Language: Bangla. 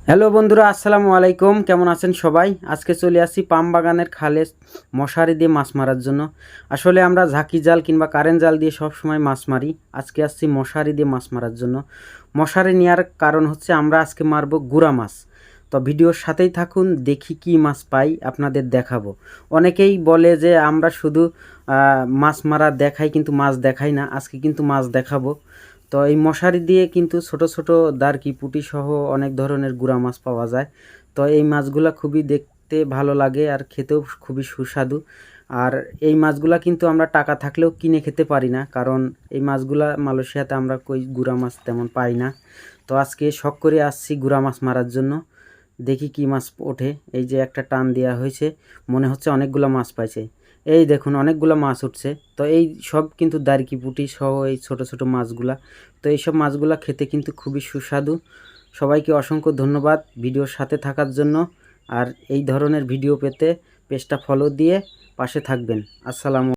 হ্যালো বন্ধুরা, আসসালামু আলাইকুম। কেমন আছেন সবাই? আজকে চলে আসছি পাম বাগানের খালে মশারি দিয়ে মাছ মারার জন্য। আসলে আমরা ঝাঁকি জাল কিংবা কারেন্ট জাল দিয়ে সব সময় মাছ মারি। আজকে আসছি মশারি দিয়ে মাছ মারার জন্য। মশারি নেওয়ার কারণ হচ্ছে আমরা আজকে মারবো গুড়া মাছ। তো ভিডিওর সাথেই থাকুন, দেখি কি মাছ পাই আপনাদের দেখাবো। অনেকেই বলে যে আমরা শুধু মাছ মারা দেখাই কিন্তু মাছ দেখাই না। আজকে কিন্তু মাছ দেখাবো। তো এই মশারি দিয়ে কিন্তু ছোট ছোট দারকি পুঁটি সহ অনেক ধরনের গুড়া মাছ পাওয়া যায়। তো এই মাছগুলা খুবই দেখতে ভালো লাগে আর খেতেও খুবই সুস্বাদু। আর এই মাছগুলা কিন্তু আমরা টাকা থাকলেও কিনে খেতে পারি না, কারণ এই মাছগুলা মালয়েশিয়াতে আমরা কই গুড়া মাছ তেমন পাই না। তো আজকে শখ করে আসছি গুড়া মাছ মারার জন্য। দেখি কি মাছ ওঠে। এই যে একটা টান দেওয়া হয়েছে, মনে হচ্ছে অনেকগুলো মাছ পাইছে। এই দেখুন অনেকগুলো মাছ উঠছে। তো এই সব কিন্তু দারকি পুঁটি সহ এই ছোট ছোট মাছগুলা। তো এইসব মাছগুলা খেতে কিন্তু খুবই সুস্বাদু। সবাইকে অসংখ্য ধন্যবাদ ভিডিওর সাথে থাকার জন্য। আর এই ধরনের ভিডিও পেতে পেজটা ফলো দিয়ে পাশে থাকবেন। আসসালামু